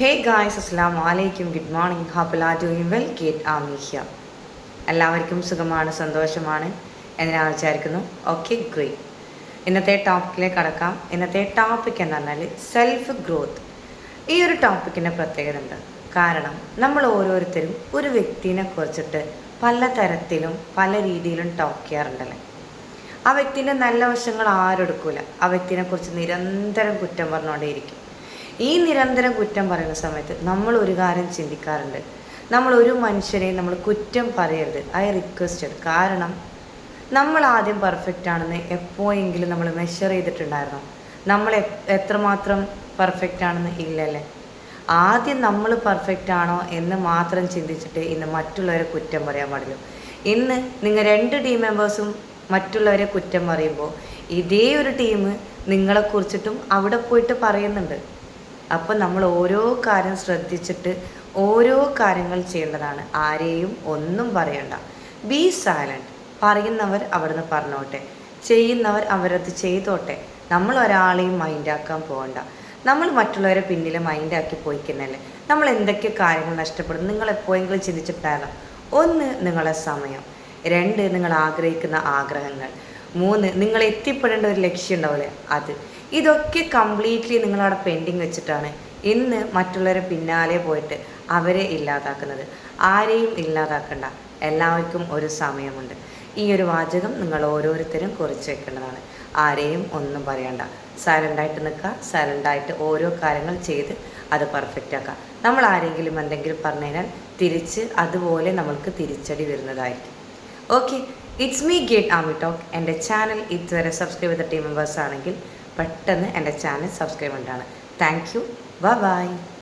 Hey guys, Assalamu alaikum, good morning, hope you are doing well, Kate Ami here. എല്ലാവർക്കും സുഖമാണ് സന്തോഷമാണ് എന്ന് ഞാൻ വിചാരിക്കുന്നു. Okay great. ഇന്നത്തെ ടോപ്പിക്കിലേക്ക് കടക്കാം. ഇന്നത്തെ ടോപ്പിക് എന്ന് പറഞ്ഞാൽ സെൽഫ് ഗ്രോത്ത്. ഈ ഒരു ടോപ്പിക്കിൻ്റെ പ്രത്യേകത ഉണ്ട്. കാരണം നമ്മൾ ഓരോരുത്തരും ഒരു വ്യക്തിനെ കുറിച്ചിട്ട് പല തരത്തിലും പല രീതിയിലും ടോക്ക് ചെയ്യാറുണ്ടല്ലേ. ആ വ്യക്തിൻ്റെ നല്ല വശങ്ങൾ ആരും എടുക്കൂല. ആ വ്യക്തിനെക്കുറിച്ച് നിരന്തരം കുറ്റം പറഞ്ഞുകൊണ്ടേയിരിക്കും. ഈ നിരന്തരം കുറ്റം പറയുന്ന സമയത്ത് നമ്മൾ ഒരു കാര്യം ചിന്തിക്കാറുണ്ട്. നമ്മൾ ഒരു മനുഷ്യരെ നമ്മൾ കുറ്റം പറയരുത്. I requested. കാരണം നമ്മൾ ആദ്യം പെർഫെക്റ്റ് ആണെന്ന് എപ്പോഴെങ്കിലും നമ്മൾ മെഷർ ചെയ്തിട്ടുണ്ടായിരുന്നു? നമ്മൾ എത്രമാത്രം പെർഫെക്റ്റ് ആണെന്ന് ഇല്ലല്ലേ. ആദ്യം നമ്മൾ പെർഫെക്റ്റ് ആണോ എന്ന് മാത്രം ചിന്തിച്ചിട്ട് ഇന്ന് മറ്റുള്ളവരെ കുറ്റം പറയാൻ പാടില്ല. ഇന്ന് നിങ്ങൾ 2 ടീം മെമ്പേഴ്സും മറ്റുള്ളവരെ കുറ്റം പറയുമ്പോൾ ഇതേ ഒരു ടീം നിങ്ങളെക്കുറിച്ചിട്ടും അവിടെ പോയിട്ട് പറയുന്നുണ്ട്. അപ്പം നമ്മൾ ഓരോ കാര്യം ശ്രദ്ധിച്ചിട്ട് ഓരോ കാര്യങ്ങൾ ചെയ്യേണ്ടതാണ്. ആരെയും ഒന്നും പറയണ്ട. B silent. പറയുന്നവർ അവിടുന്ന് പറഞ്ഞോട്ടെ, ചെയ്യുന്നവർ അവരത് ചെയ്തോട്ടെ. നമ്മൾ ഒരാളെയും മൈൻഡാക്കാൻ പോകണ്ട. നമ്മൾ മറ്റുള്ളവരെ പിന്നിൽ മൈൻഡാക്കി പോയിക്കുന്നല്ലേ നമ്മൾ എന്തൊക്കെ കാര്യങ്ങൾ നഷ്ടപ്പെടും. നിങ്ങൾ എപ്പോഴെങ്കിലും ചിന്തിച്ചിട്ടുണ്ടായിരുന്നു? 1, നിങ്ങളെ സമയം. 2, നിങ്ങൾ ആഗ്രഹിക്കുന്ന ആഗ്രഹങ്ങൾ. 3, നിങ്ങൾ എത്തിപ്പെടേണ്ട ഒരു ലക്ഷ്യം ഉണ്ടാവില്ലേ, അത്. ഇതൊക്കെ കംപ്ലീറ്റ്ലി നിങ്ങളവിടെ പെൻഡിങ് വെച്ചിട്ടാണ് ഇന്ന് മറ്റുള്ളവരെ പിന്നാലെ പോയിട്ട് അവരെ ഇല്ലാതാക്കുന്നത്. ആരെയും ഇല്ലാതാക്കണ്ട. എല്ലാവർക്കും ഒരു സമയമുണ്ട്. ഈ ഒരു വാചകം നിങ്ങൾ ഓരോരുത്തരും കുറിച്ച് വെക്കേണ്ടതാണ്. ആരെയും ഒന്നും പറയണ്ട. സൈലൻ്റായിട്ട് നിൽക്കുക. സൈലൻ്റായിട്ട് ഓരോ കാര്യങ്ങൾ ചെയ്ത് അത് പെർഫെക്റ്റ് ആക്കുക. നമ്മൾ ആരെങ്കിലും എന്തെങ്കിലും പറഞ്ഞു കഴിഞ്ഞാൽ തിരിച്ച് അതുപോലെ നമ്മൾക്ക് തിരിച്ചടി വരുന്നതായിരിക്കും. ഓക്കെ, ഇറ്റ്സ് മീ ഗേറ്റ് ആമി ടോക്ക്. എൻ്റെ ചാനൽ ഇതുവരെ സബ്സ്ക്രൈബ് ചെയ്ത ടീം മെമ്പേഴ്സ് ആണെങ്കിൽ പെട്ടെന്ന് എൻ്റെ ചാനൽ സബ്സ്ക്രൈബ് ചെയ്യേണ്ടതാണ്. Thank you. ബൈ.